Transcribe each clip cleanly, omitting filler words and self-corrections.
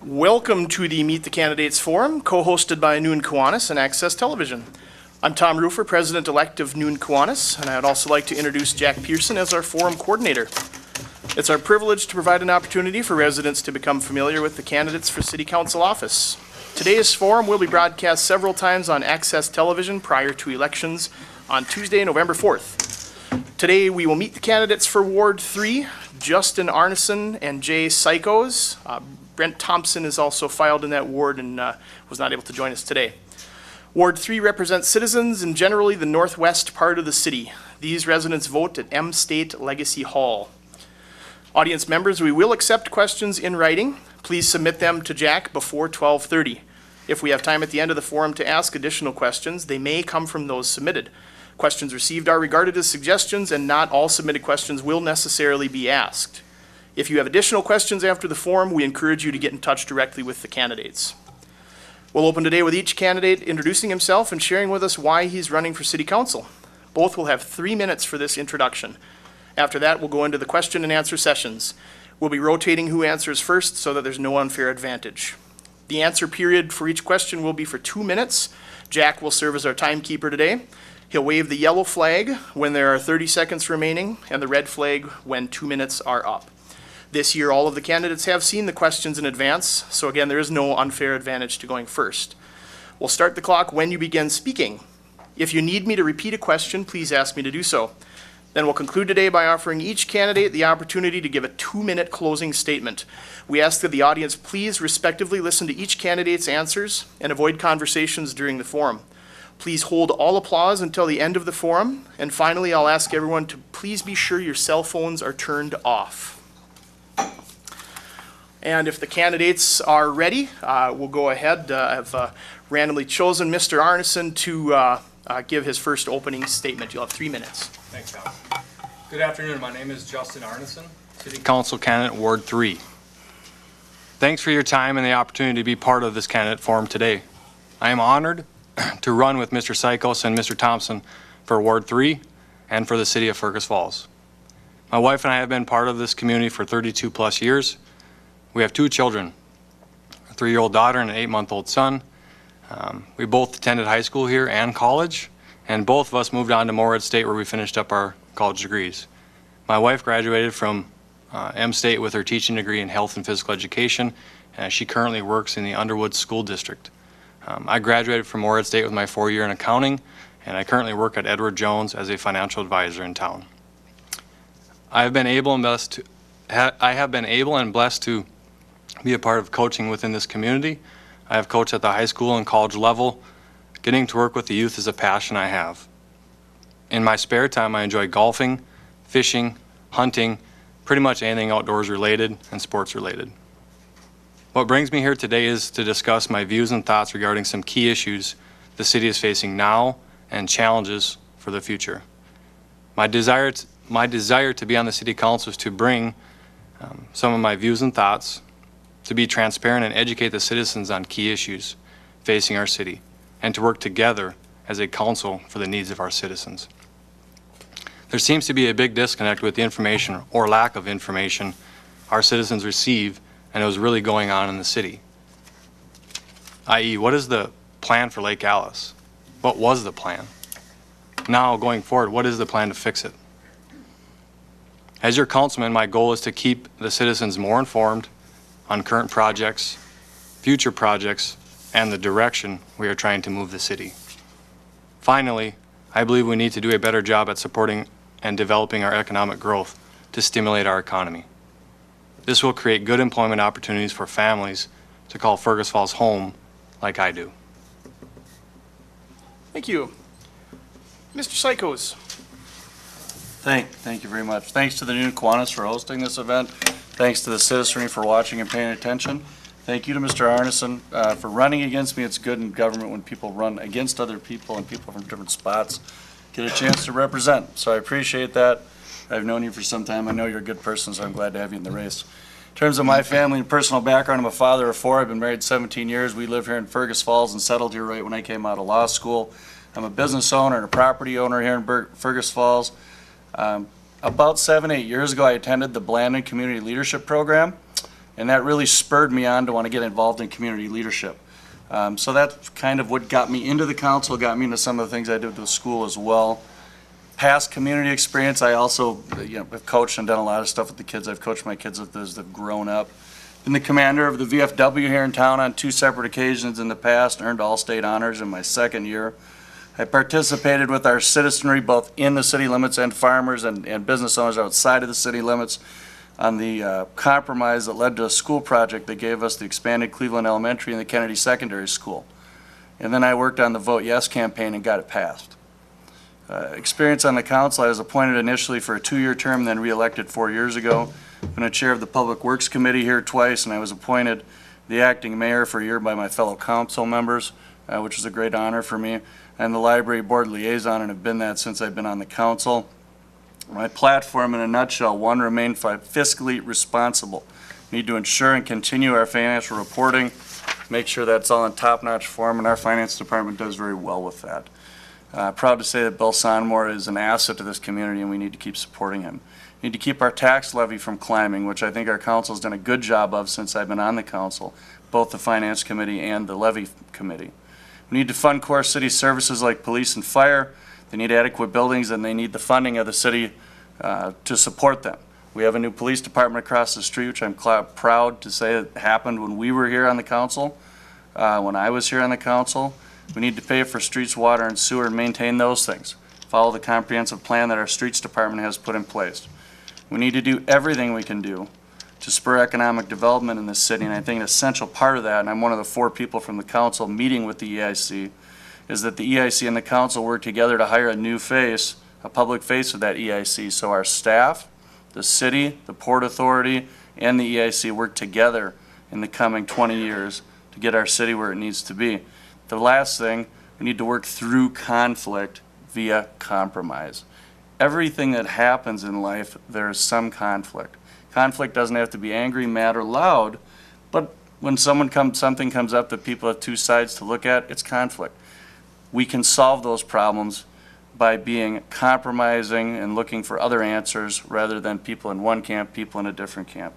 Welcome to the Meet the Candidates Forum, co-hosted by Noon Kiwanis and Access Television. I'm Tom Rufer, President-elect of Noon Kiwanis, and I'd also like to introduce Jack Pearson as our forum coordinator. It's our privilege to provide an opportunity for residents to become familiar with the candidates for City Council office. Today's forum will be broadcast several times on Access Television prior to elections on Tuesday, November 4th. Today we will meet the candidates for Ward 3, Justin Arneson and Jay Sykos. Brent Thompson is also filed in that ward and was not able to join us today. Ward 3 represents citizens in generally the northwest part of the city. These residents vote at M State Legacy Hall. Audience members, we will accept questions in writing. Please submit them to Jack before 12:30. If we have time at the end of the forum to ask additional questions, they may come from those submitted. Questions received are regarded as suggestions, and not all submitted questions will necessarily be asked. If you have additional questions after the forum, we encourage you to get in touch directly with the candidates. We'll open today with each candidate introducing himself and sharing with us why he's running for City Council. Both will have 3 minutes for this introduction. After that, we'll go into the question and answer sessions. We'll be rotating who answers first so that there's no unfair advantage. The answer period for each question will be for 2 minutes. Jack will serve as our timekeeper today. He'll wave the yellow flag when there are 30 seconds remaining and the red flag when 2 minutes are up. This year, all of the candidates have seen the questions in advance, so again, there is no unfair advantage to going first. We'll start the clock when you begin speaking. If you need me to repeat a question, please ask me to do so. Then we'll conclude today by offering each candidate the opportunity to give a 2-minute closing statement. We ask that the audience please respectively listen to each candidate's answers and avoid conversations during the forum. Please hold all applause until the end of the forum. And finally, I'll ask everyone to please be sure your cell phones are turned off. And if the candidates are ready, we'll go ahead. I've randomly chosen Mr. Arneson to give his first opening statement. You'll have 3 minutes. Thanks, Tom. Good afternoon. My name is Justin Arneson, City Council candidate, Ward 3. Thanks for your time and the opportunity to be part of this candidate forum today. I am honored to run with Mr. Sykos and Mr. Thompson for Ward 3 and for the city of Fergus Falls. My wife and I have been part of this community for 32 plus years. We have 2 children, a 3-year-old daughter and an 8-month-old son. We both attended high school here and college, and both of us moved on to Moorhead State where we finished up our college degrees. My wife graduated from M State with her teaching degree in health and physical education, and she currently works in the Underwood School District. I graduated from Moorhead State with my 4-year in accounting, and I currently work at Edward Jones as a financial advisor in town. I have been able and blessed to be a part of coaching within this community. I have coached at the high school and college level. Getting to work with the youth is a passion I have. In my spare time, I enjoy golfing, fishing, hunting, pretty much anything outdoors related and sports related. What brings me here today is to discuss my views and thoughts regarding some key issues the city is facing now and challenges for the future. My desire to be on the city council is to bring some of my views and thoughts, to be transparent and educate the citizens on key issues facing our city, and to work together as a council for the needs of our citizens. There seems to be a big disconnect with the information or lack of information our citizens receive and what's really going on in the city. i.e., what is the plan for Lake Alice? What was the plan? Now, going forward, what is the plan to fix it? As your councilman, my goal is to keep the citizens more informed on current projects, future projects, and the direction we are trying to move the city. Finally, I believe we need to do a better job at supporting and developing our economic growth to stimulate our economy. This will create good employment opportunities for families to call Fergus Falls home like I do. Thank you. Mr. Sykos. Thank you very much. Thanks to the Noon Kiwanis for hosting this event. Thanks to the citizenry for watching and paying attention. Thank you to Mr. Arneson for running against me. It's good in government when people run against other people and people from different spots get a chance to represent. So I appreciate that. I've known you for some time. I know you're a good person, so I'm glad to have you in the race. In terms of my family and personal background, I'm a father of 4. I've been married 17 years. We live here in Fergus Falls and settled here right when I came out of law school. I'm a business owner and a property owner here in Fergus Falls. About 7-8 years ago, I attended the Blandon Community Leadership Program. And that really spurred me on to want to get involved in community leadership. So that's kind of what got me into the council, got me into some of the things I did with the school as well. Past community experience, I also have coached and done a lot of stuff with the kids. I've coached my kids as they've grown up. Been the commander of the VFW here in town on 2 separate occasions in the past, earned all-state honors in my 2nd year. I participated with our citizenry both in the city limits and farmers and business owners outside of the city limits on the compromise that led to a school project that gave us the expanded Cleveland Elementary and the Kennedy Secondary School. And then I worked on the Vote Yes campaign and got it passed. Experience on the council, I was appointed initially for a 2-year term, then re-elected 4 years ago. Been a chair of the Public Works Committee here twice, and I was appointed the acting mayor for a year by my fellow council members, which was a great honor for me. And the library board liaison, and have been that since I've been on the council. My platform in a nutshell: 1, remain fiscally responsible. Need to ensure and continue our financial reporting, make sure that's all in top-notch form, and our finance department does very well with that. Proud to say that Bill Sonmore is an asset to this community, and we need to keep supporting him. Need to keep our tax levy from climbing, which I think our council has done a good job of since I've been on the council, both the finance committee and the levy committee. We need to fund core city services like police and fire. They need adequate buildings, and they need the funding of the city to support them. We have a new police department across the street, which I'm proud to say it happened when we were here on the council, when I was here on the council. We need to pay for streets, water, and sewer and maintain those things. Follow the comprehensive plan that our streets department has put in place. We need to do everything we can do to spur economic development in this city, and I think an essential part of that, and I'm one of the 4 people from the council meeting with the EIC, is that the EIC and the council work together to hire a new face, a public face of that EIC, so our staff, the city, the Port Authority, and the EIC work together in the coming 20 years to get our city where it needs to be. The last thing, we need to work through conflict via compromise. Everything that happens in life, there is some conflict. Conflict doesn't have to be angry, mad, or loud, but when something comes up that people have 2 sides to look at, it's conflict. We can solve those problems by being compromising and looking for other answers rather than people in one camp, people in a different camp.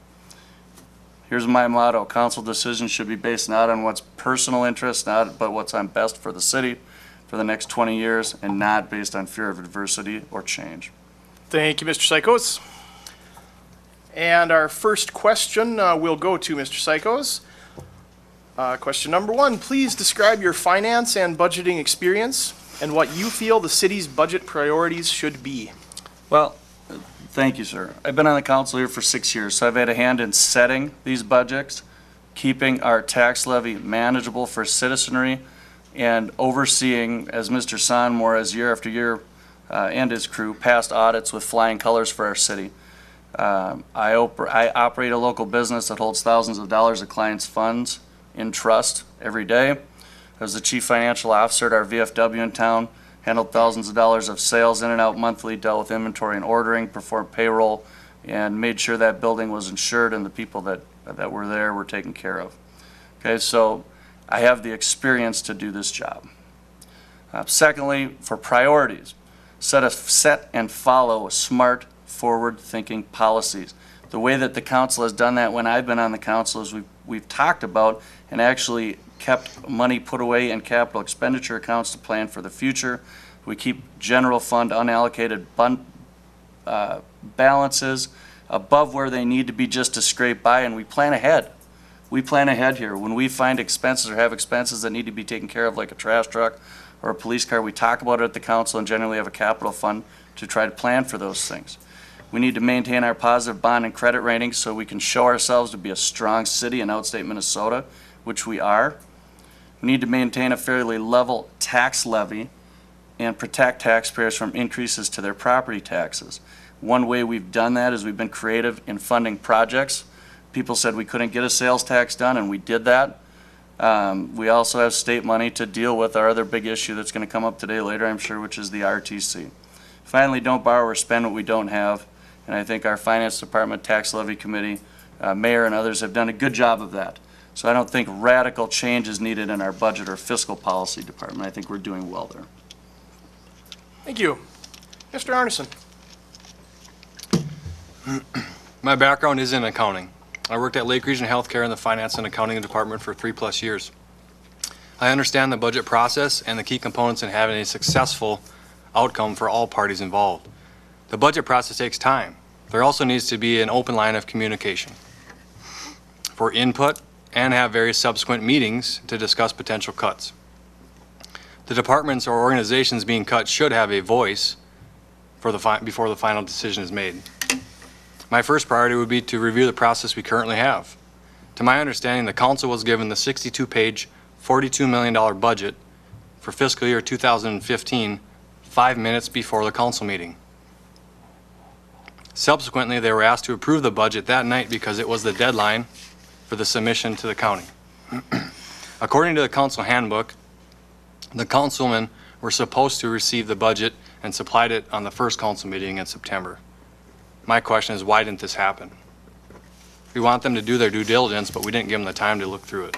Here's my motto: council decisions should be based not on what's personal interest, but what's on best for the city for the next 20 years, and not based on fear of adversity or change. Thank you, Mr. Sykos. And our first question will go to Mr. Sykos. Question number 1, please describe your finance and budgeting experience and what you feel the city's budget priorities should be. Well, thank you, sir. I've been on the council here for 6 years, so I've had a hand in setting these budgets, keeping our tax levy manageable for citizenry, and overseeing, as Mr. Sonmore has year after year, and his crew, passed audits with flying colors for our city. I operate a local business that holds thousands of dollars of clients' funds in trust every day. I was the chief financial officer at our VFW in town, handled thousands of dollars of sales in and out monthly, dealt with inventory and ordering, performed payroll, and made sure that building was insured and the people that were there were taken care of. Okay, so I have the experience to do this job. Secondly, for priorities, set and follow smart, forward-thinking policies. The way that the council has done that when I've been on the council is we've talked about and actually kept money put away in capital expenditure accounts to plan for the future. We keep general fund unallocated balances above where they need to be just to scrape by, and we plan ahead. We plan ahead here. When we find expenses or have expenses that need to be taken care of, like a trash truck or a police car, we talk about it at the council and generally have a capital fund to try to plan for those things. We need to maintain our positive bond and credit ratings so we can show ourselves to be a strong city in outstate Minnesota, which we are. We need to maintain a fairly level tax levy and protect taxpayers from increases to their property taxes. One way we've done that is we've been creative in funding projects. People said we couldn't get a sales tax done, and we did that. We also have state money to deal with our other big issue that's going to come up today later, I'm sure, which is the RTC. Finally, don't borrow or spend what we don't have. And I think our Finance Department, Tax Levy Committee, Mayor and others have done a good job of that. So I don't think radical change is needed in our budget or fiscal policy department. I think we're doing well there. Thank you. Mr. Arneson. My background is in accounting. I worked at Lake Region Healthcare in the finance and accounting department for 3+ years. I understand the budget process and the key components in having a successful outcome for all parties involved. The budget process takes time. There also needs to be an open line of communication for input and have various subsequent meetings to discuss potential cuts. The departments or organizations being cut should have a voice for before the final decision is made. My first priority would be to review the process we currently have. To my understanding, the council was given the 62-page, $42 million budget for fiscal year 2015 5 minutes before the council meeting. Subsequently, they were asked to approve the budget that night because it was the deadline for the submission to the county. According to the council handbook, the councilmen were supposed to receive the budget and supplied it on the first council meeting in September. My question is, why didn't this happen? We want them to do their due diligence, but we didn't give them the time to look through it.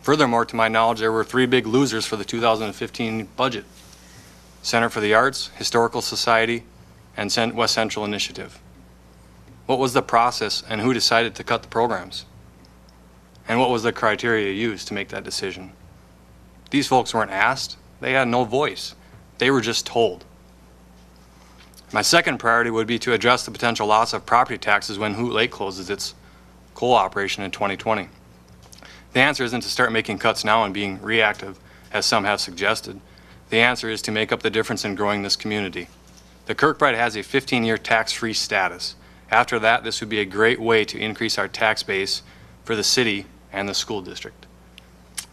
Furthermore, to my knowledge, there were 3 big losers for the 2015 budget: Center for the Arts, Historical Society, and West Central Initiative. What was the process and who decided to cut the programs? And what was the criteria used to make that decision? These folks weren't asked. They had no voice. They were just told. My second priority would be to address the potential loss of property taxes when Hoot Lake closes its coal operation in 2020. The answer isn't to start making cuts now and being reactive, as some have suggested. The answer is to make up the difference in growing this community. The Kirkbride has a 15-year tax-free status. After that, this would be a great way to increase our tax base for the city and the school district.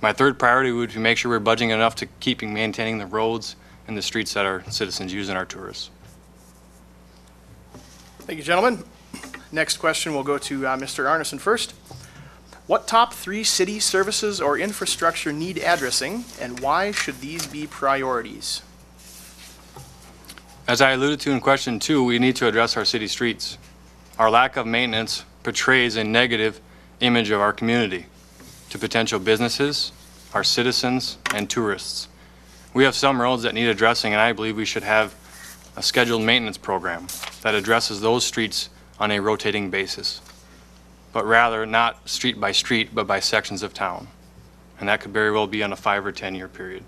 My third priority would be to make sure we're budgeting enough to keeping maintaining the roads and the streets that our citizens use and our tourists. Thank you, gentlemen. Next question will go to Mr. Arneson first. What top 3 city services or infrastructure need addressing, and why should these be priorities? As I alluded to in question 2, we need to address our city streets. Our lack of maintenance portrays a negative image of our community to potential businesses, our citizens, and tourists. We have some roads that need addressing, and I believe we should have a scheduled maintenance program that addresses those streets on a rotating basis, but rather not street by street, but by sections of town. And that could very well be on a 5 or 10-year period.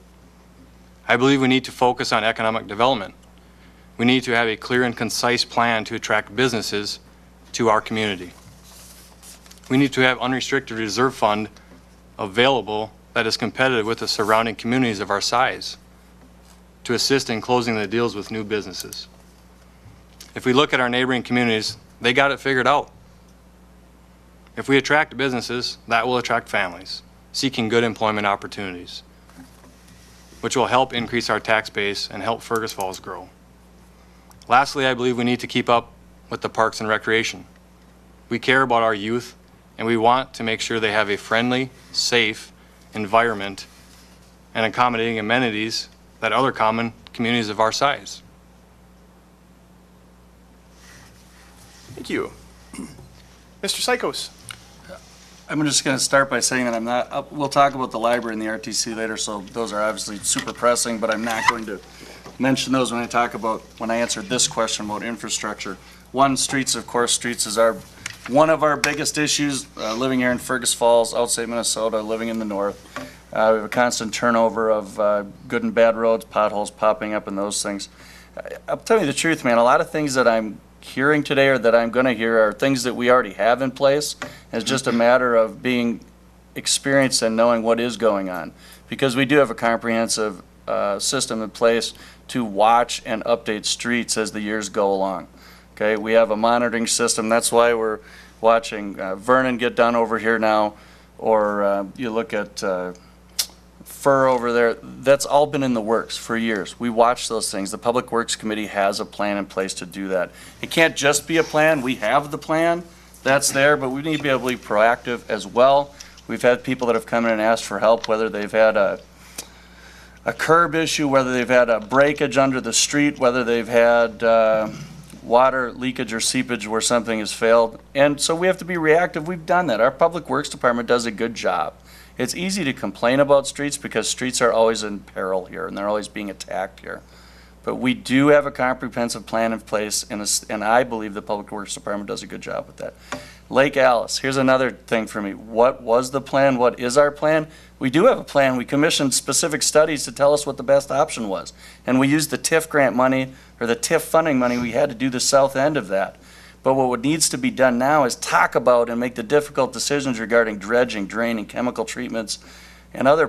I believe we need to focus on economic development. We need to have a clear and concise plan to attract businesses to our community. We need to have unrestricted reserve fund available that is competitive with the surrounding communities of our size to assist in closing the deals with new businesses. If we look at our neighboring communities, they got it figured out. If we attract businesses, that will attract families seeking good employment opportunities, which will help increase our tax base and help Fergus Falls grow. Lastly, I believe we need to keep up with the parks and recreation. We care about our youth, and we want to make sure they have a friendly, safe environment and accommodating amenities that other common communities of our size. Thank you. Mr. Sykos. I'm just going to start by saying that I'm not, we'll talk about the library and the RTC later, so those are obviously super pressing, but I'm not going to mention those when I answer this question about infrastructure. One, streets, of course, streets is one of our biggest issues, living here in Fergus Falls, outside Minnesota, living in the north. We have a constant turnover of good and bad roads, potholes popping up and those things. I'll tell you the truth, man, a lot of things that I'm hearing today or that I'm going to hear are things that we already have in place. It's just a matter of being experienced and knowing what is going on. Because we do have a comprehensive system in place to watch and update streets as the years go along. Okay, we have a monitoring system. That's why we're watching Vernon get done over here now, or you look at Fur over there. That's all been in the works for years. We watch those things. The Public Works Committee has a plan in place to do that. It can't just be a plan. We have the plan. That's there, but we need to be able to be proactive as well. We've had people that have come in and asked for help, whether they've had a curb issue, whether they've had a breakage under the street, whether they've had water leakage or seepage where something has failed. And so we have to be reactive. We've done that. Our Public Works Department does a good job. It's easy to complain about streets because streets are always in peril here and they're always being attacked here. But we do have a comprehensive plan in place, and I believe the Public Works Department does a good job with that. Lake Alice, here's another thing for me. What was the plan? What is our plan? We do have a plan. We commissioned specific studies to tell us what the best option was. And we used the TIF grant money, or the TIF funding money we had to do the south end of that. But what needs to be done now is talk about and make the difficult decisions regarding dredging, draining, chemical treatments, and other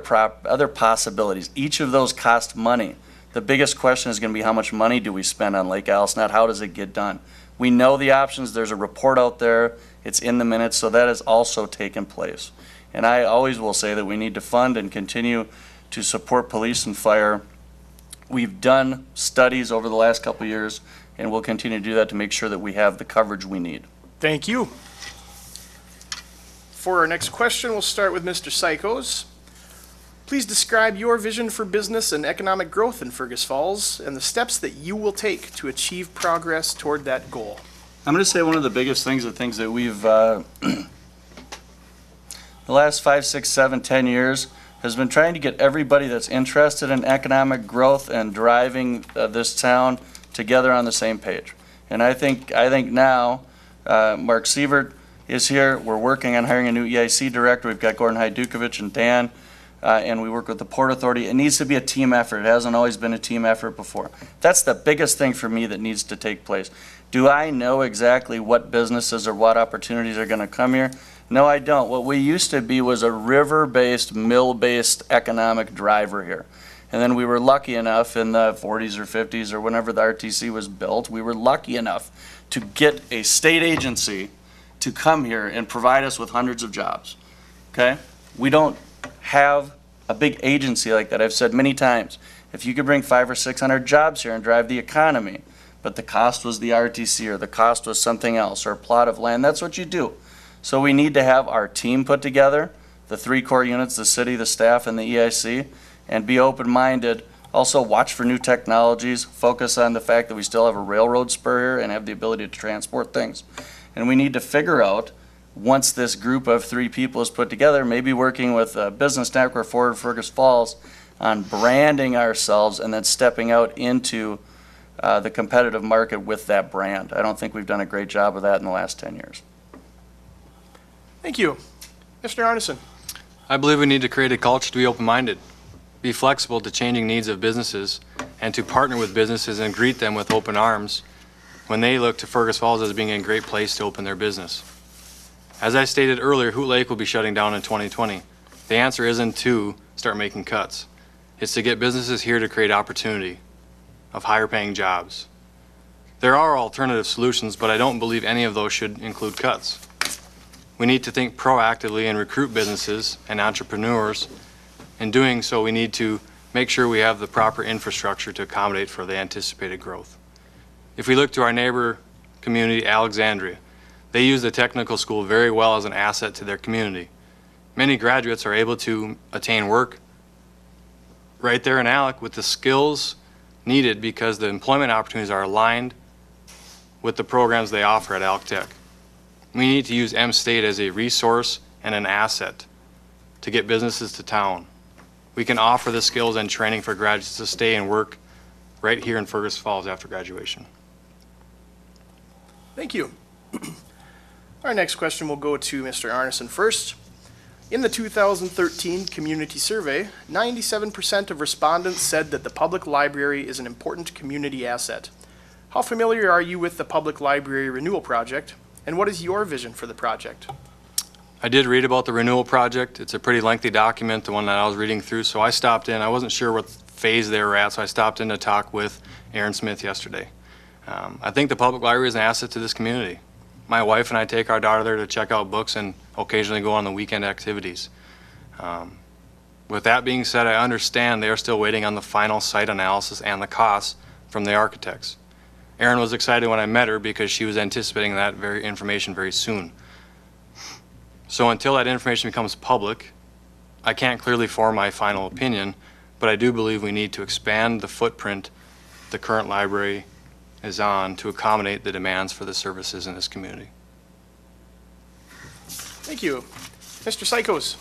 possibilities. Each of those cost money. The biggest question is going to be how much money do we spend on Lake Alice, not how does it get done. We know the options. There's a report out there. It's in the minutes, so that has also taken place. And I always will say that we need to fund and continue to support police and fire. We've done studies over the last couple of years, and we'll continue to do that to make sure that we have the coverage we need. Thank you. For our next question, we'll start with Mr. Sykos. Please describe your vision for business and economic growth in Fergus Falls and the steps that you will take to achieve progress toward that goal. I'm going to say one of the biggest things, that we've, the last 5, 6, 7, 10 years has been trying to get everybody that's interested in economic growth and driving this town together on the same page. And I think now Mark Sievert is here. We're working on hiring a new EIC director. We've got Gordon Hajdukovic and Dan, and we work with the Port Authority. It needs to be a team effort. It hasn't always been a team effort before. That's the biggest thing for me that needs to take place. Do I know exactly what businesses or what opportunities are going to come here? No, I don't. What we used to be was a river-based, mill-based economic driver here. And then we were lucky enough in the 40s or 50s or whenever the RTC was built, we were lucky enough to get a state agency to come here and provide us with hundreds of jobs. Okay? We don't have a big agency like that. I've said many times, if you could bring 500 or 600 jobs here and drive the economy, but the cost was the RTC or the cost was something else or a plot of land, that's what you do. So we need to have our team put together, the 3 core units, the city, the staff, and the EIC, and be open-minded. Also watch for new technologies, focus on the fact that we still have a railroad spur here and have the ability to transport things. And we need to figure out, once this group of 3 people is put together, maybe working with Business Network for Fergus Falls on branding ourselves and then stepping out into the competitive market with that brand. I don't think we've done a great job of that in the last 10 years. Thank you. Mr. Arneson. I believe we need to create a culture to be open-minded, be flexible to changing needs of businesses, and to partner with businesses and greet them with open arms when they look to Fergus Falls as being a great place to open their business. As I stated earlier, Hoot Lake will be shutting down in 2020. The answer isn't to start making cuts. It's to get businesses here to create opportunity of higher paying jobs. There are alternative solutions, but I don't believe any of those should include cuts. We need to think proactively and recruit businesses and entrepreneurs. In doing so, we need to make sure we have the proper infrastructure to accommodate for the anticipated growth. If we look to our neighbor community, Alexandria, they use the technical school very well as an asset to their community. Many graduates are able to attain work right there in Alec with the skills needed because the employment opportunities are aligned with the programs they offer at Alec Tech. We need to use M-State as a resource and an asset to get businesses to town. We can offer the skills and training for graduates to stay and work right here in Fergus Falls after graduation. Thank you. Our next question will go to Mr. Arneson first. In the 2013 community survey, 97% of respondents said that the public library is an important community asset. How familiar are you with the public library renewal project, and what is your vision for the project? I did read about the renewal project. It's a pretty lengthy document, the one that I was reading through, so I stopped in. I wasn't sure what phase they were at, so I stopped in to talk with Aaron Smith yesterday. I think the public library is an asset to this community. My wife and I take our daughter there to check out books and occasionally go on the weekend activities. With that being said, I understand they are still waiting on the final site analysis and the costs from the architects. Erin was excited when I met her because she was anticipating that very information very soon. So until that information becomes public, I can't clearly form my final opinion, but I do believe we need to expand the footprint the current library is on to accommodate the demands for the services in this community. Thank you. Mr. Sykos.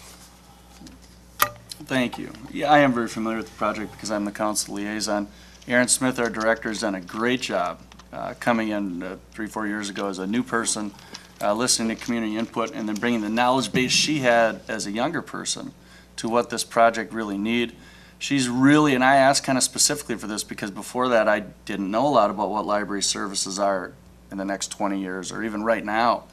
Thank you. Yeah, I am very familiar with the project because I'm the council liaison. Aaron Smith, our director, has done a great job coming in 3-4 years ago as a new person, listening to community input, and then bringing the knowledge base she had as a younger person to what this project really need. She's really, and I asked kind of specifically for this because before that I didn't know a lot about what library services are in the next 20 years or even right now.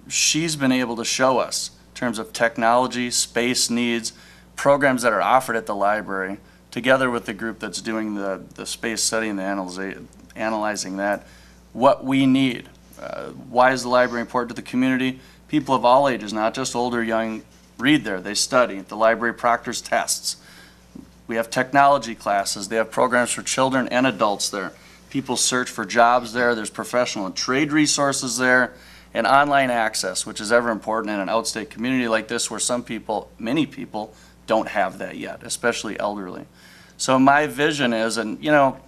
She's been able to show us in terms of technology, space needs, programs that are offered at the library, together with the group that's doing the space study and the analyzing that, what we need. Why is the library important to the community? People of all ages, not just older, young, read there, they study. The library proctors tests. We have technology classes. They have programs for children and adults there. People search for jobs there. There's professional and trade resources there, and online access, which is ever important in an outstate community like this where some people, many people, don't have that yet, especially elderly. So my vision is, and you know,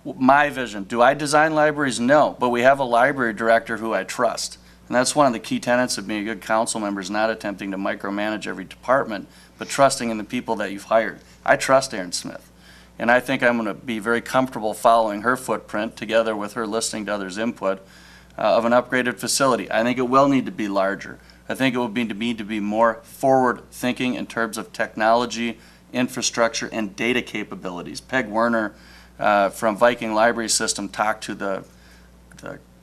my vision, do I design libraries? No, but we have a library director who I trust. And that's one of the key tenets of being a good council member, is not attempting to micromanage every department, but trusting in the people that you've hired. I trust Erin Smith. And I think I'm going to be very comfortable following her footprint, together with her listening to others' input, of an upgraded facility. I think it will need to be larger. I think it will need to be more forward-thinking in terms of technology, infrastructure, and data capabilities. Peg Werner from Viking Library System talked to the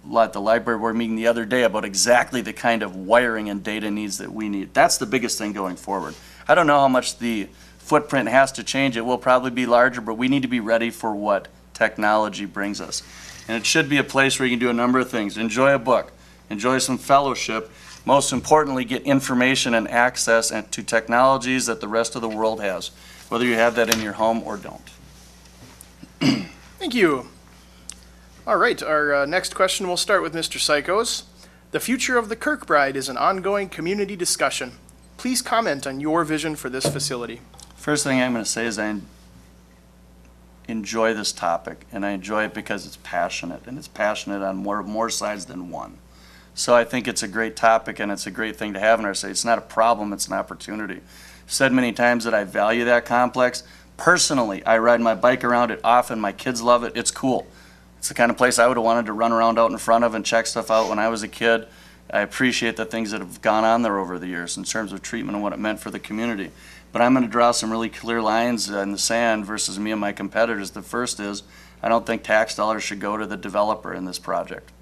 library board meeting the other day about exactly the kind of wiring and data needs that we need. That's the biggest thing going forward. I don't know how much the footprint has to change. It will probably be larger, but we need to be ready for what technology brings us. And it should be a place where you can do a number of things. Enjoy a book, enjoy some fellowship, most importantly, get information and access to technologies that the rest of the world has, whether you have that in your home or don't. Thank you. All right, our next question will start with Mr. Sykos. The future of the Kirkbride is an ongoing community discussion. Please comment on your vision for this facility. First thing I'm going to say is I enjoy this topic, and I enjoy it because it's passionate, and it's passionate on more sides than one. So I think it's a great topic, and it's a great thing to have in our state. It's not a problem, it's an opportunity. I've said many times that I value that complex. Personally, I ride my bike around it often. My kids love it. It's cool. It's the kind of place I would have wanted to run around out in front of and check stuff out when I was a kid. I appreciate the things that have gone on there over the years in terms of treatment and what it meant for the community. But I'm going to draw some really clear lines in the sand versus me and my competitors. The first is, I don't think tax dollars should go to the developer in this project.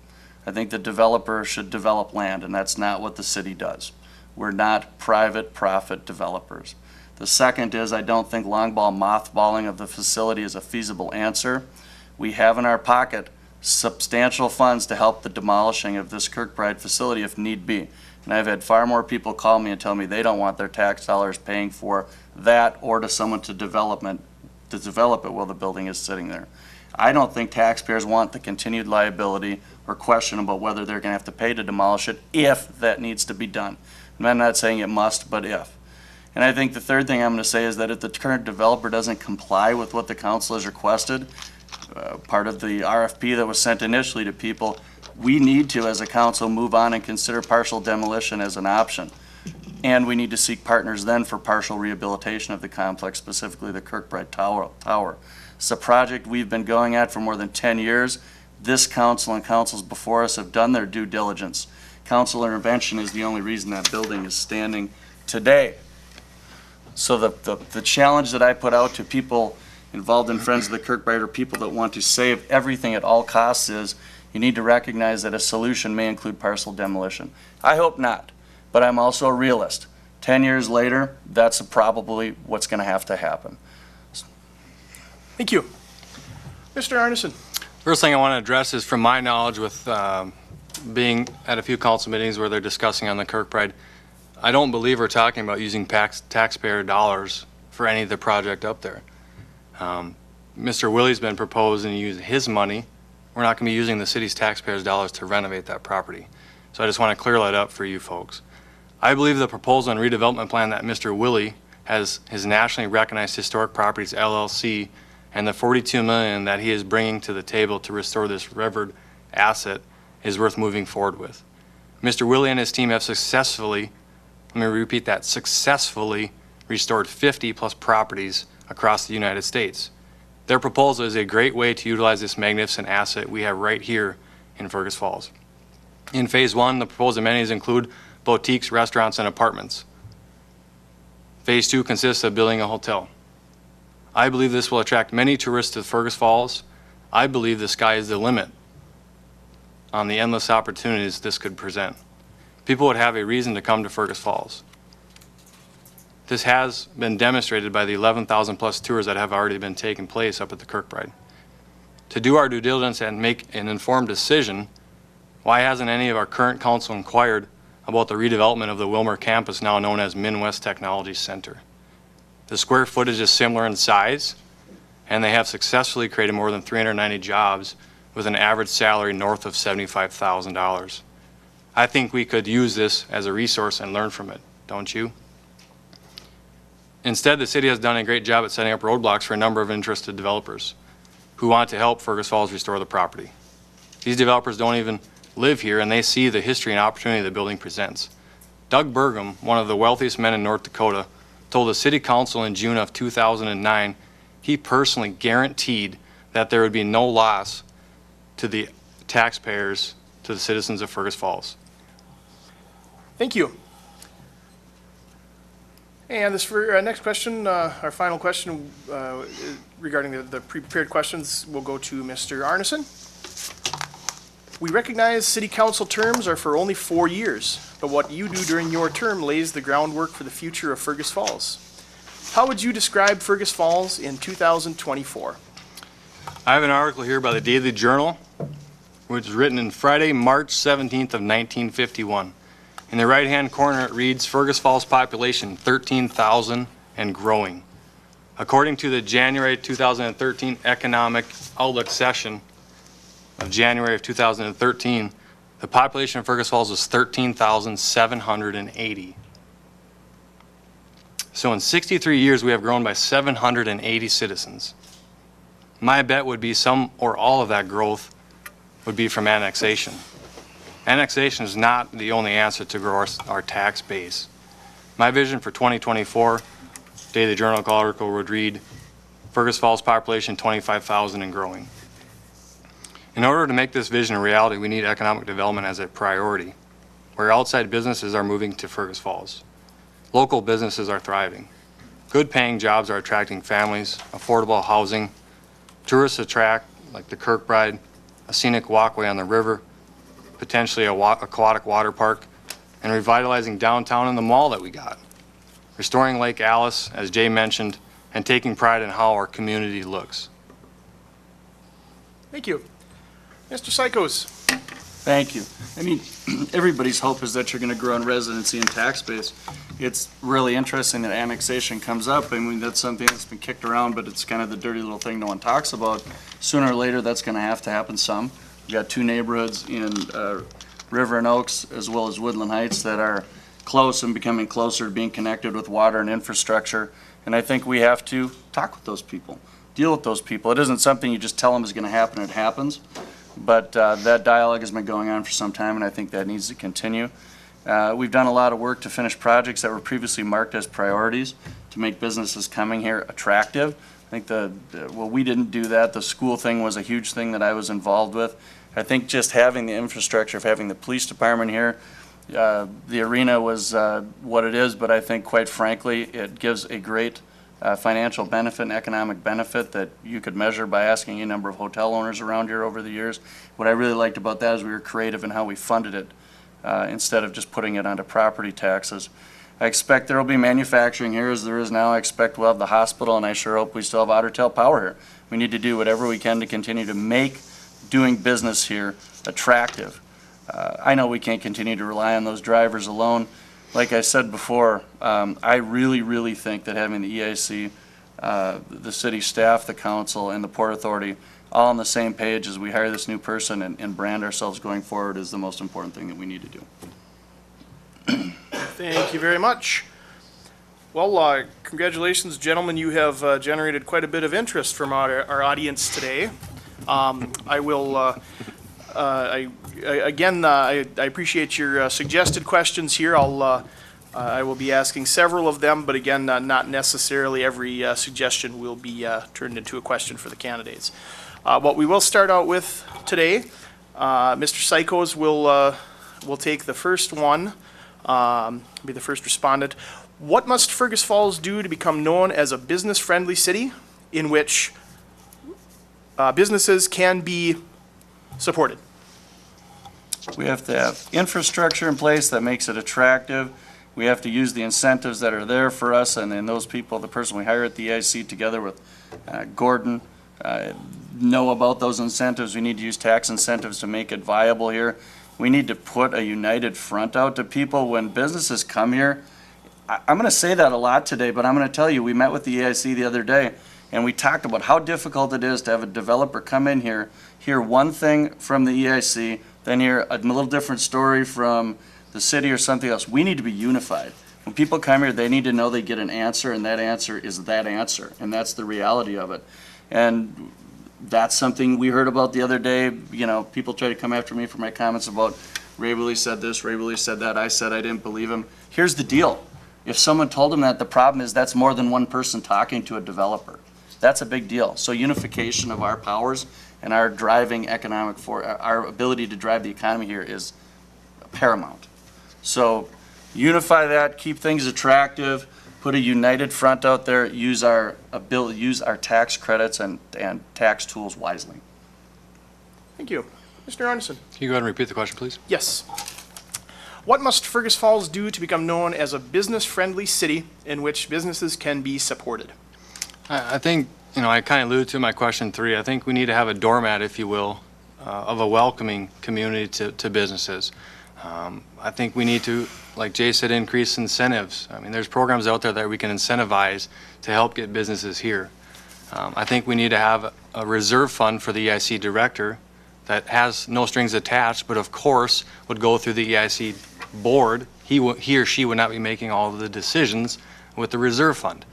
I think the developer should develop land, and that's not what the city does. We're not private profit developers. The second is, I don't think long-ball mothballing of the facility is a feasible answer. We have in our pocket substantial funds to help the demolishing of this Kirkbride facility if need be. And I've had far more people call me and tell me they don't want their tax dollars paying for that or to someone to develop it while the building is sitting there. I don't think taxpayers want the continued liability or question about whether they're going to have to pay to demolish it if that needs to be done. And I'm not saying it must, but if. And I think the third thing I'm going to say is that if the current developer doesn't comply with what the council has requested, part of the RFP that was sent initially to people, we need to, as a council, move on and consider partial demolition as an option. And we need to seek partners then for partial rehabilitation of the complex, specifically the Kirkbride Tower. It's a project we've been going at for more than 10 years. This council and councils before us have done their due diligence. Council intervention is the only reason that building is standing today. So the challenge that I put out to people involved in Friends of the Kirkbride or people that want to save everything at all costs is, you need to recognize that a solution may include partial demolition. I hope not, but I'm also a realist. 10 years later, that's probably what's going to have to happen. Thank you. Mr. Arneson. First thing I want to address is, from my knowledge with being at a few council meetings where they're discussing on the Kirkbride, I don't believe we're talking about using taxpayer dollars for any of the project up there. Mr. Willie's been proposing to use his money. We're not going to be using the city's taxpayers' dollars to renovate that property. So I just want to clear that up for you folks. I believe the proposal and redevelopment plan that Mr. Willie has his nationally recognized historic properties LLC and the $42 million that he is bringing to the table to restore this revered asset is worth moving forward with. Mr. Willie and his team have successfully, let me repeat that, successfully restored 50 plus properties across the United States. Their proposal is a great way to utilize this magnificent asset we have right here in Fergus Falls. In Phase 1, the proposed amenities include boutiques, restaurants, and apartments. Phase 2 consists of building a hotel. I believe this will attract many tourists to Fergus Falls. I believe the sky is the limit on the endless opportunities this could present. People would have a reason to come to Fergus Falls. This has been demonstrated by the 11,000 plus tours that have already been taking place up at the Kirkbride. To do our due diligence and make an informed decision, why hasn't any of our current council inquired about the redevelopment of the Wilmer campus, now known as Midwest Technology Center? The square footage is similar in size, and they have successfully created more than 390 jobs with an average salary north of $75,000. I think we could use this as a resource and learn from it, don't you? Instead, the city has done a great job at setting up roadblocks for a number of interested developers who want to help Fergus Falls restore the property. These developers don't even live here, and they see the history and opportunity the building presents. Doug Burgum, one of the wealthiest men in North Dakota, told the city council in June of 2009 he personally guaranteed that there would be no loss to the taxpayers, to the citizens of Fergus Falls. Thank you. And this for our next question, our final question regarding the pre-prepared questions will go to Mr. Arneson. We recognize city council terms are for only 4 years, but what you do during your term lays the groundwork for the future of Fergus Falls. How would you describe Fergus Falls in 2024? I have an article here by the Daily Journal, which was written in Friday, March 17th of 1951. In the right-hand corner, it reads, Fergus Falls population 13,000 and growing. According to the January 2013 Economic Outlook session of January of 2013, the population of Fergus Falls was 13,780. So in 63 years, we have grown by 780 citizens. My bet would be some or all of that growth would be from annexation. Annexation is not the only answer to grow our tax base. My vision for 2024, Daily Journal article would read, Fergus Falls population 25,000 and growing. In order to make this vision a reality, we need economic development as a priority, where outside businesses are moving to Fergus Falls. Local businesses are thriving. Good paying jobs are attracting families, affordable housing, tourists attract, like the Kirkbride, a scenic walkway on the river, potentially a aquatic water park, and revitalizing downtown and the mall that we got. Restoring Lake Alice, as Jay mentioned, and taking pride in how our community looks. Thank you. Mr. Sykos. Thank you. I mean, everybody's hope is that you're going to grow in residency and tax base. It's really interesting that annexation comes up. I mean, that's something that's been kicked around, but it's kind of the dirty little thing no one talks about. Sooner or later, that's going to happen some. We've got two neighborhoods in River and Oaks as well as Woodland Heights that are close and becoming closer to being connected with water and infrastructure. And I think we have to talk with those people, deal with those people. It isn't something you just tell them is going to happen, it happens. But that dialogue has been going on for some time, and I think that needs to continue. We've done a lot of work to finish projects that were previously marked as priorities to make businesses coming here attractive. I think well, we didn't do that. The school thing was a huge thing that I was involved with. I think just having the infrastructure of having the police department here, the arena was what it is, but I think quite frankly, it gives a great financial benefit and economic benefit that you could measure by asking a number of hotel owners around here over the years. What I really liked about that is we were creative in how we funded it instead of just putting it onto property taxes. I expect there will be manufacturing here as there is now. I expect we'll have the hospital, and I sure hope we still have Otter Tail Power here. We need to do whatever we can to continue to make doing business here attractive. I know we can't continue to rely on those drivers alone. Like I said before, I really think that having the EIC, the city staff, the council, and the Port Authority all on the same page as we hire this new person and brand ourselves going forward is the most important thing that we need to do. Thank you very much. Well, congratulations, gentlemen. You have generated quite a bit of interest from our audience today. I will, again, I appreciate your suggested questions here. I will be asking several of them, but again, not necessarily every suggestion will be turned into a question for the candidates. What we will start out with today, Mr. Sykos will We'll take the first one, be the first respondent. What must Fergus Falls do to become known as a business-friendly city in which businesses can be supported? We have to have infrastructure in place that makes it attractive. We have to use the incentives that are there for us, and then those people, the person we hire at the EIC together with Gordon, know about those incentives. We need to use tax incentives to make it viable here. We need to put a united front out to people when businesses come here. I'm going to say that a lot today, but I'm going to tell you, we met with the EIC the other day, and we talked about how difficult it is to have a developer come in here, hear one thing from the EIC, then hear a little different story from the city or something else. We need to be unified. When people come here, they need to know they get an answer, and that answer is that answer, and that's the reality of it. And that's something we heard about the other day. You know, people try to come after me for my comments about Ray Willie said this, Ray Willie said that. I said I didn't believe him. Here's the deal. If someone told him that, the problem is that's more than one person talking to a developer. That's a big deal. So unification of our powers and our driving our ability to drive the economy here is paramount. So unify that, keep things attractive, put a united front out there, use our tax credits and tax tools wisely. Thank you. Mr. Arneson. Can you go ahead and repeat the question, please? Yes. What must Fergus Falls do to become known as a business-friendly city in which businesses can be supported? I think, I kind of alluded to in my question 3. I think we need to have a doormat, if you will, of a welcoming community to businesses. I think we need to, like Jay said, increase incentives. I mean, there's programs out there that we can incentivize to help get businesses here. I think we need to have a reserve fund for the EIC director that has no strings attached, but of course would go through the EIC board. He or she would not be making all of the decisions with the reserve fund.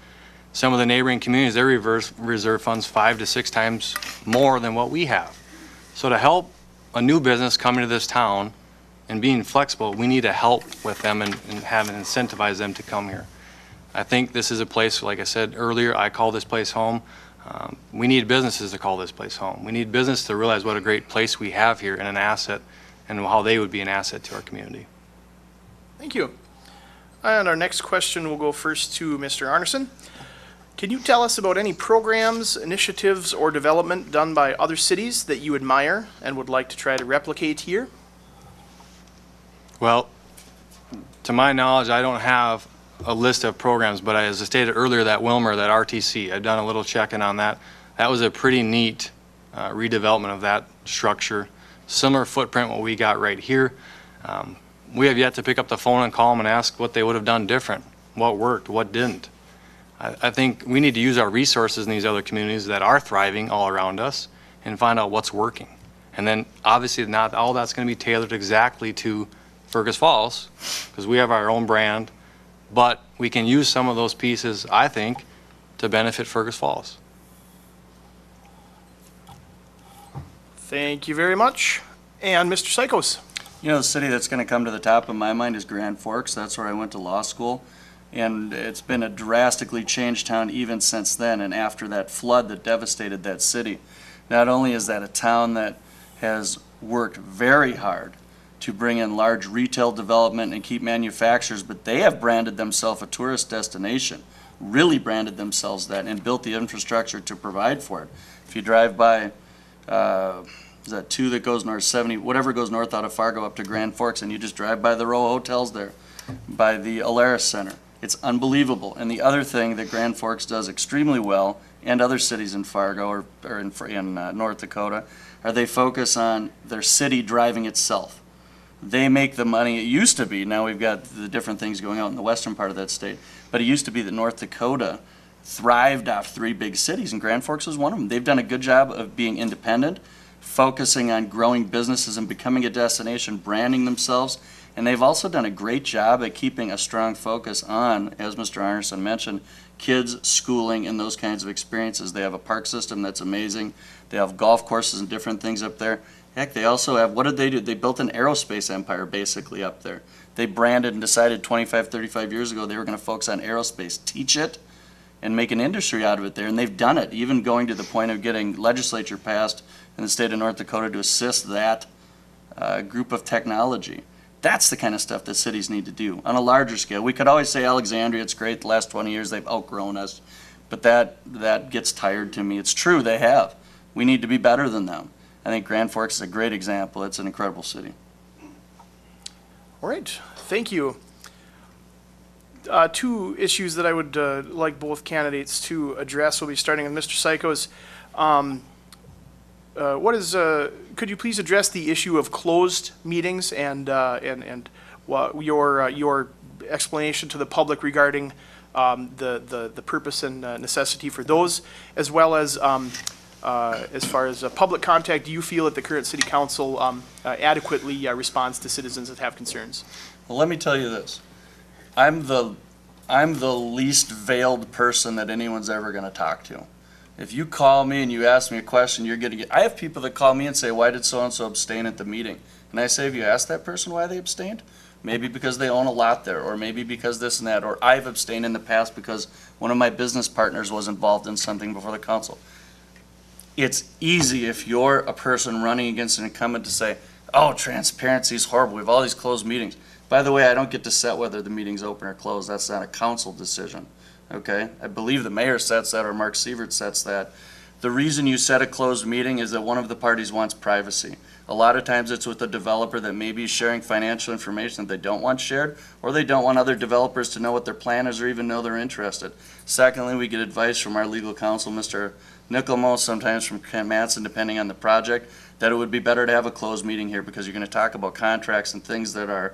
Some of the neighboring communities, their reserve funds 5 to 6 times more than what we have. So to help a new business coming to this town and being flexible, we need to help with them and have and incentivize them to come here. I think this is a place, like I said earlier, I call this place home. We need businesses to call this place home. We need business to realize what a great place we have here and an asset, and how they would be an asset to our community. Thank you. And our next question will go first to Mr. Arneson. Can you tell us about any programs, initiatives, or development done by other cities that you admire and would like to try to replicate here? Well, to my knowledge, I don't have a list of programs, but as I stated earlier, that Wilmer, that RTC, I've done a little checking on that. That was a pretty neat redevelopment of that structure. Similar footprint what we got right here. We have yet to pick up the phone and call them and ask what they would have done different, what worked, what didn't. I think we need to use our resources in these other communities that are thriving all around us and find out what's working. And then obviously not all that's going to be tailored exactly to Fergus Falls, because we have our own brand, but we can use some of those pieces, I think, to benefit Fergus Falls. Thank you very much. And Mr. Sykos. You know, the city that's going to come to the top of my mind is Grand Forks. That's where I went to law school. And it's been a drastically changed town even since then and after that flood that devastated that city. Not only is that a town that has worked very hard to bring in large retail development and keep manufacturers, but they have branded themselves a tourist destination, really branded themselves that, and built the infrastructure to provide for it. If you drive by, is that 2 that goes north, 70, whatever goes north out of Fargo up to Grand Forks, and you just drive by the row of hotels there, by the Alaris Center. It's unbelievable. And the other thing that Grand Forks does extremely well, and other cities in Fargo or in North Dakota, are they focus on their city driving itself. They make the money. It used to be, now we've got the different things going on in the western part of that state, but it used to be that North Dakota thrived off 3 big cities, and Grand Forks was one of them. They've done a good job of being independent, focusing on growing businesses and becoming a destination, branding themselves, and they've also done a great job at keeping a strong focus on, as Mr. Arneson mentioned, kids, schooling, and those kinds of experiences. They have a park system that's amazing. They have golf courses and different things up there. Heck, they also have, what did they do? They built an aerospace empire basically up there. They branded and decided 25, 35 years ago they were going to focus on aerospace, teach it, and make an industry out of it there. And they've done it, even going to the point of getting legislature passed in the state of North Dakota to assist that group of technology. That's the kind of stuff that cities need to do on a larger scale. We could always say Alexandria, it's great, the last 20 years they've outgrown us, but that gets tired to me. It's true, they have. We need to be better than them. I think Grand Forks is a great example. It's an incredible city. All right, thank you. Two issues that I would like both candidates to address. We'll be starting with Mr. Psychos. Could you please address the issue of closed meetings and your explanation to the public regarding the purpose and necessity for those, as well as far as public contact, do you feel that the current city council adequately responds to citizens that have concerns? Well, let me tell you this. I'm the least veiled person that anyone's ever going to talk to. If you call me and you ask me a question, you're going to get, I have people that call me and say, why did so-and-so abstain at the meeting? And I say, have you asked that person why they abstained? Maybe because they own a lot there, or maybe because this and that, or I've abstained in the past because one of my business partners was involved in something before the council. It's easy if you're a person running against an incumbent to say, oh, transparency is horrible, we have all these closed meetings. By the way, I don't get to set whether the meeting's open or closed. That's not a council decision, okay? I believe the mayor sets that or Mark Sievert sets that. The reason you set a closed meeting is that one of the parties wants privacy. A lot of times it's with a developer that may be sharing financial information that they don't want shared, or they don't want other developers to know what their plan is or even know they're interested. Secondly, we get advice from our legal counsel, Mr. Nickelmo, sometimes from Ken Matson, depending on the project, that it would be better to have a closed meeting here because you're going to talk about contracts and things that are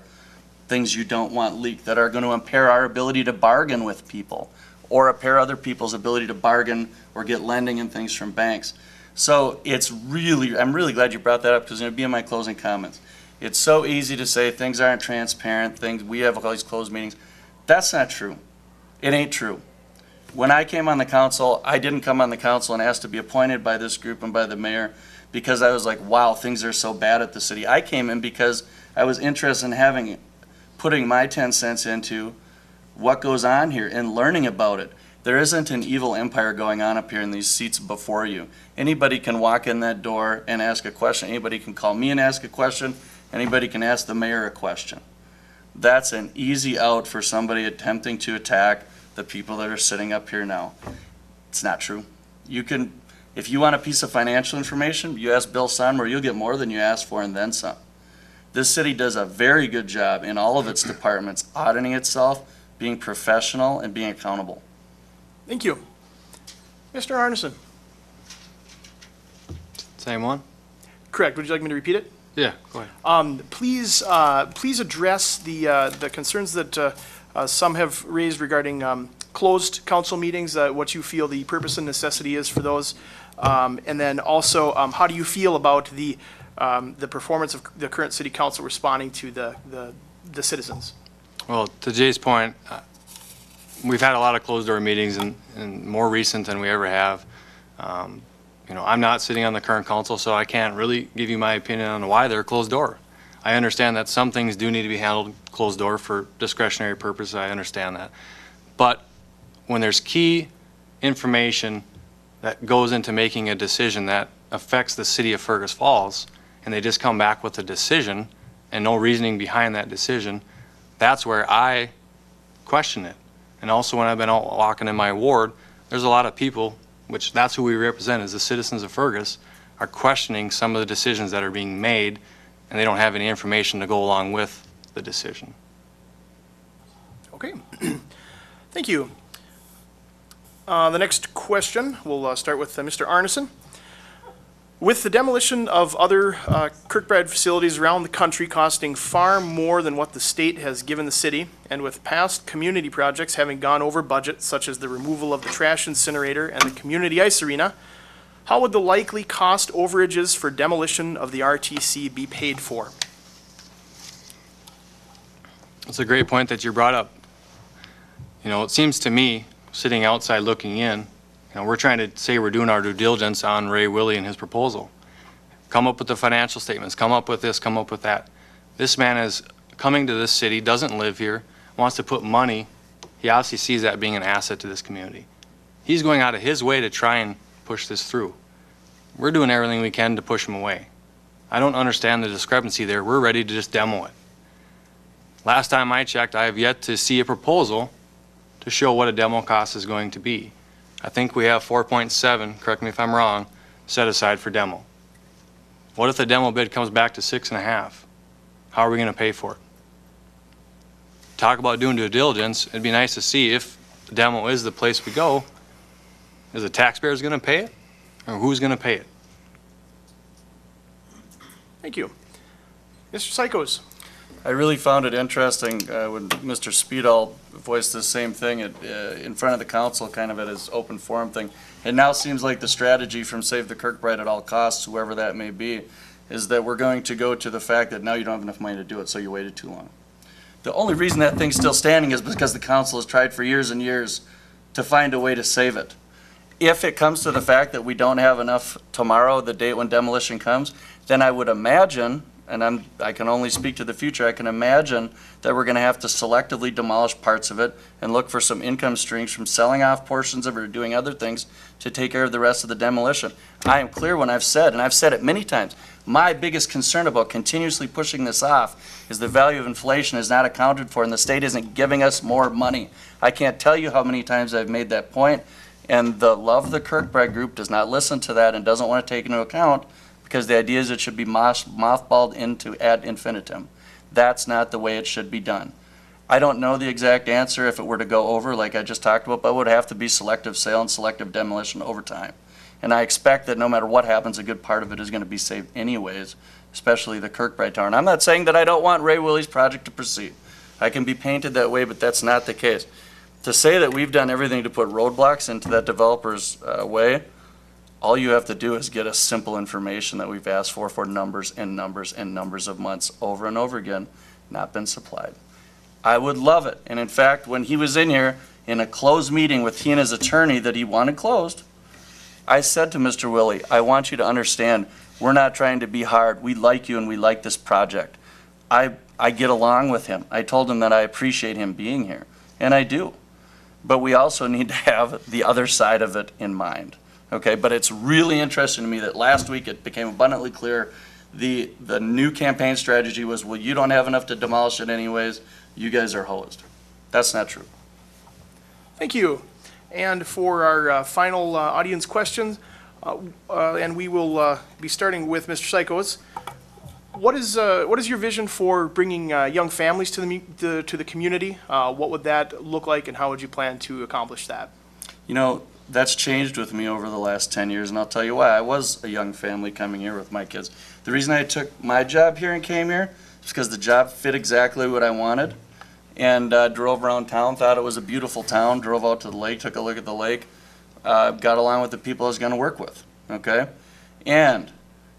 things you don't want leaked, that are going to impair our ability to bargain with people or impair other people's ability to bargain or get lending and things from banks. So it's really, I'm really glad you brought that up because it'll be in my closing comments. It's so easy to say things aren't transparent, we have all these closed meetings. That's not true. It ain't true. When I came on the council, I didn't come on the council and ask to be appointed by this group and by the mayor because I was like, wow, things are so bad at the city. I came in because I was interested in putting my 10 cents into what goes on here and learning about it. There isn't an evil empire going on up here in these seats before you. Anybody can walk in that door and ask a question. Anybody can call me and ask a question. Anybody can ask the mayor a question. That's an easy out for somebody attempting to attack the people that are sitting up here now. It's not true. You can, if you want a piece of financial information, you ask Bill Sonmore, you'll get more than you asked for and then some. This city does a very good job in all of its departments, auditing itself, being professional, and being accountable. Thank you. Mr. Arneson. Same one? Correct. Would you like me to repeat it? Yeah, go ahead. Please address the concerns that some have raised regarding closed council meetings, what you feel the purpose and necessity is for those, and then also how do you feel about the performance of the current city council responding to the citizens? Well, to Jay's point, we've had a lot of closed-door meetings and more recent than we ever have. I'm not sitting on the current council, so I can't really give you my opinion on why they're closed door. I understand that some things do need to be handled closed door for discretionary purposes. I understand that. But when there's key information that goes into making a decision that affects the city of Fergus Falls, and they just come back with a decision and no reasoning behind that decision, that's where I question it. And also when I've been out walking in my ward, there's a lot of people, which that's who we represent as the citizens of Fergus, are questioning some of the decisions that are being made, and they don't have any information to go along with the decision. Okay. Thank you. The next question, we'll start with Mr. Arneson. With the demolition of other Kirkbride facilities around the country costing far more than what the state has given the city, and with past community projects having gone over budget, such as the removal of the trash incinerator and the community ice arena, how would the likely cost overages for demolition of the RTC be paid for? It's a great point that you brought up. It seems to me, sitting outside looking in, we're trying to say we're doing our due diligence on Ray Willie and his proposal. Come up with the financial statements, come up with this, come up with that. This man is coming to this city, doesn't live here, wants to put money. He obviously sees that being an asset to this community. He's going out of his way to try and push this through. We're doing everything we can to push him away. I don't understand the discrepancy there. We're ready to just demo it. Last time I checked, I have yet to see a proposal to show what a demo cost is going to be. I think we have 4.7, correct me if I'm wrong, set aside for demo. What if the demo bid comes back to 6.5? How are we going to pay for it? Talk about doing due diligence. It'd be nice to see if the demo is the place we go. Is the taxpayers going to pay it, or who's going to pay it? Thank you. Mr. Psychos? I really found it interesting when Mr. Speedall voiced the same thing in front of the council, kind of at his open forum thing. It now seems like the strategy from Save the Kirkbride at all costs, whoever that may be, is that we're going to go to the fact that now you don't have enough money to do it, so you waited too long. The only reason that thing's still standing is because the council has tried for years and years to find a way to save it. If it comes to the fact that we don't have enough tomorrow, the date when demolition comes, then I would imagine, and I can only speak to the future, I can imagine that we're going to have to selectively demolish parts of it and look for some income streams from selling off portions of it or doing other things to take care of the rest of the demolition. I am clear when I've said, and I've said it many times, my biggest concern about continuously pushing this off is the value of inflation is not accounted for and the state isn't giving us more money. I can't tell you how many times I've made that point, and the Love the Kirkbride group does not listen to that and doesn't want to take into account, because the idea is it should be mothballed into ad infinitum. That's not the way it should be done. I don't know the exact answer if it were to go over like I just talked about, but it would have to be selective sale and selective demolition over time. And I expect that no matter what happens, a good part of it is going to be saved anyways, especially the Kirkbride Tower. And I'm not saying that I don't want Ray Willie's project to proceed. I can be painted that way, but that's not the case. To say that we've done everything to put roadblocks into that developer's way, all you have to do is get us simple information that we've asked for numbers and numbers and numbers of months over and over again, not been supplied. I would love it. And in fact, when he was in here in a closed meeting with he and his attorney that he wanted closed, I said to Mr. Willie, I want you to understand, we're not trying to be hard. We like you and we like this project. I get along with him. I told him that I appreciate him being here, and I do. But we also need to have the other side of it in mind. Okay, but it's really interesting to me that last week it became abundantly clear the new campaign strategy was, well, you don't have enough to demolish it anyways, you guys are hosed. That's not true. Thank you. And for our final audience questions, and we will be starting with Mr. Psychos. What is your vision for bringing young families to the community? What would that look like, and how would you plan to accomplish that? You know, that's changed with me over the last 10 years, and I'll tell you why. I was a young family coming here with my kids. The reason I took my job here and came here is because the job fit exactly what I wanted, and drove around town, thought it was a beautiful town, drove out to the lake, took a look at the lake, got along with the people I was going to work with, okay? And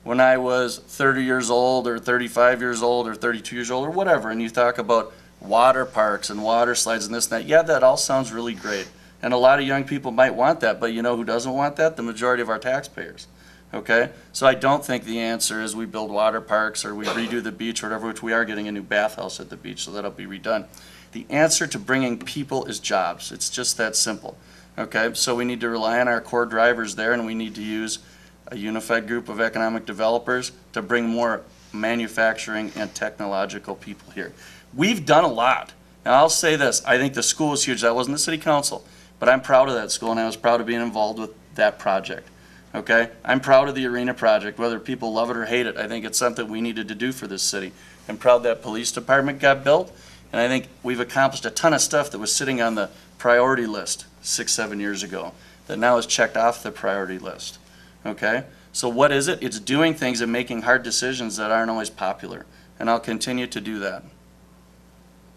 when I was 30 years old or 35 years old or 32 years old or whatever, and you talk about water parks and water slides and this and that, yeah, that all sounds really great. And a lot of young people might want that, but you know who doesn't want that? The majority of our taxpayers, okay? So I don't think the answer is we build water parks or we redo the beach or whatever, which we are getting a new bathhouse at the beach, so that'll be redone. The answer to bringing people is jobs. It's just that simple, okay? So we need to rely on our core drivers there, and we need to use a unified group of economic developers to bring more manufacturing and technological people here. We've done a lot. Now I'll say this, I think the school is huge. That wasn't the city council. But I'm proud of that school, and I was proud of being involved with that project, okay? I'm proud of the arena project, whether people love it or hate it. I think it's something we needed to do for this city. I'm proud that police department got built, and I think we've accomplished a ton of stuff that was sitting on the priority list 6, 7 years ago that now is checked off the priority list, okay? So what is it? It's doing things and making hard decisions that aren't always popular, and I'll continue to do that.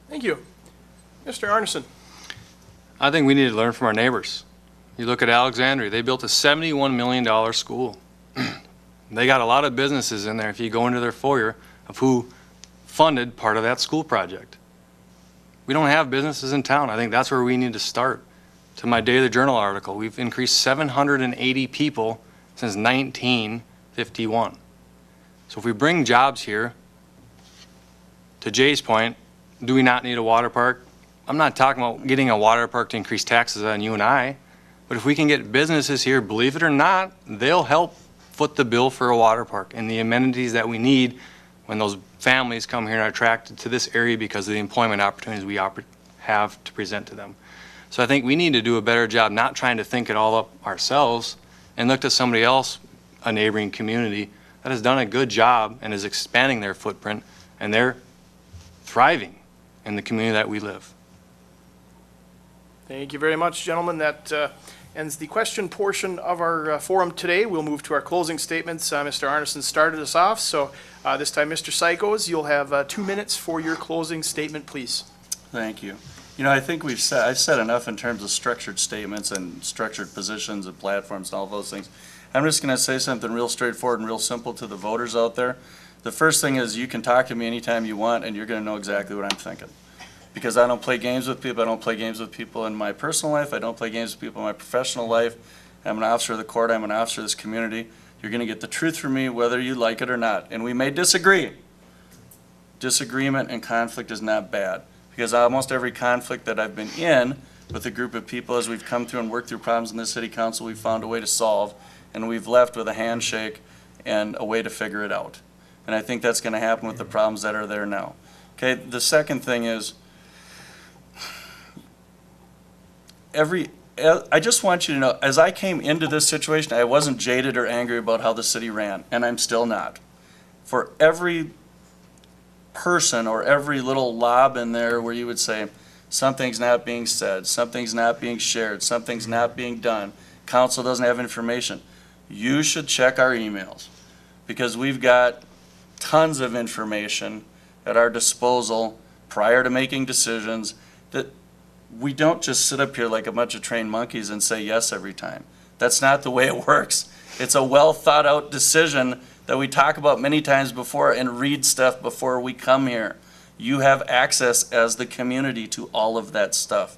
Thank you. Mr. Arneson. I think we need to learn from our neighbors. You look at Alexandria, they built a $71 million school. They got a lot of businesses in there if you go into their foyer of who funded part of that school project. We don't have businesses in town. I think that's where we need to start. To my Daily Journal article, we've increased 780 people since 1951. So if we bring jobs here, to Jay's point, do we not need a water park? I'm not talking about getting a water park to increase taxes on you and I, but if we can get businesses here, believe it or not, they'll help foot the bill for a water park and the amenities that we need when those families come here and are attracted to this area because of the employment opportunities we have to present to them. So I think we need to do a better job not trying to think it all up ourselves and look to somebody else, a neighboring community, that has done a good job and is expanding their footprint, and they're thriving in the community that we live. Thank you very much, gentlemen. That ends the question portion of our forum today. We'll move to our closing statements. Mr. Arneson started us off, so this time, Mr. Sykos, you'll have 2 minutes for your closing statement, please. Thank you. You know, I think I've said enough in terms of structured statements and structured positions and platforms and all those things. I'm just going to say something real straightforward and real simple to the voters out there. The first thing is you can talk to me anytime you want, and you're going to know exactly what I'm thinking. Because I don't play games with people. I don't play games with people in my personal life. I don't play games with people in my professional life. I'm an officer of the court. I'm an officer of this community. You're going to get the truth from me whether you like it or not. And we may disagree. Disagreement and conflict is not bad. Because almost every conflict that I've been in with a group of people as we've come through and worked through problems in the city council, we've found a way to solve, and we've left with a handshake and a way to figure it out. And I think that's going to happen with the problems that are there now. Okay, the second thing is, I just want you to know, as I came into this situation, I wasn't jaded or angry about how the city ran, and I'm still not. For every person or every little lob in there where you would say, something's not being said, something's not being shared, something's not being done, council doesn't have information, you should check our emails, because we've got tons of information at our disposal prior to making decisions that we don't just sit up here like a bunch of trained monkeys and say yes every time. That's not the way it works. It's a well thought out decision that we talk about many times before and read stuff before we come here. You have access as the community to all of that stuff.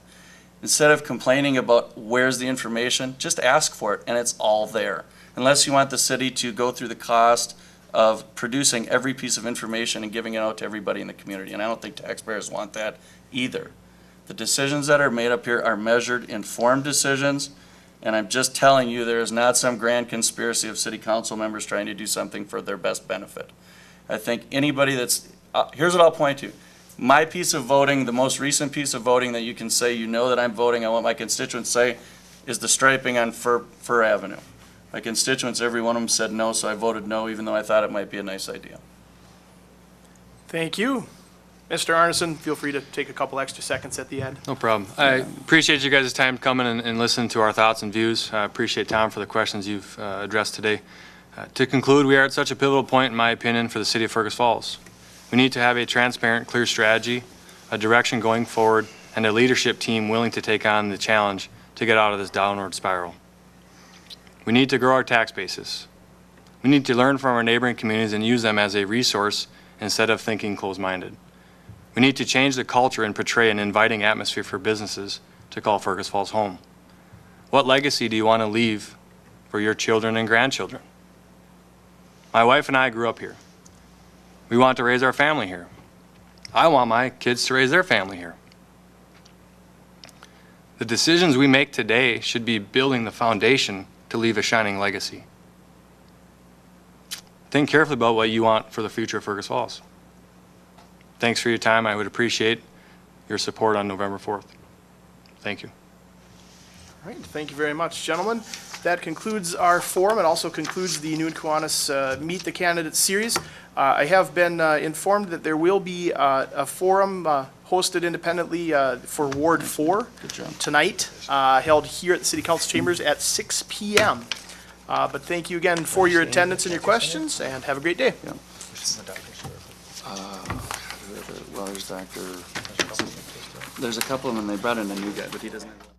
Instead of complaining about where's the information, just ask for it and it's all there. Unless you want the city to go through the cost of producing every piece of information and giving it out to everybody in the community. And I don't think taxpayers want that either. The decisions that are made up here are measured, informed decisions. And I'm just telling you, there is not some grand conspiracy of city council members trying to do something for their best benefit. I think anybody that's, here's what I'll point to. My piece of voting, the most recent piece of voting that you can say, you know that I'm voting, I want my constituents to say, is the striping on Fur Avenue. My constituents, every one of them said no, so I voted no, even though I thought it might be a nice idea. Thank you. Mr. Arneson, feel free to take a couple extra seconds at the end. No problem. I appreciate you guys' time coming and listening to our thoughts and views. I appreciate, Tom, for the questions you've addressed today. To conclude, we are at such a pivotal point, in my opinion, for the city of Fergus Falls. We need to have a transparent, clear strategy, a direction going forward, and a leadership team willing to take on the challenge to get out of this downward spiral. We need to grow our tax bases. We need to learn from our neighboring communities and use them as a resource instead of thinking closed-minded. We need to change the culture and portray an inviting atmosphere for businesses to call Fergus Falls home. What legacy do you want to leave for your children and grandchildren? My wife and I grew up here. We want to raise our family here. I want my kids to raise their family here. The decisions we make today should be building the foundation to leave a shining legacy. Think carefully about what you want for the future of Fergus Falls. Thanks for your time. I would appreciate your support on November 4th. Thank you. All right, thank you very much, gentlemen. That concludes our forum. It also concludes the New Kiwanis Meet the Candidates series. I have been informed that there will be a forum hosted independently for Ward 4 tonight, held here at the City Council Chambers at 6 p.m. But thank you again for your attendance and your questions, and have a great day. Yeah. Well, there's a couple of them, and they brought in a new guy, but he doesn't have.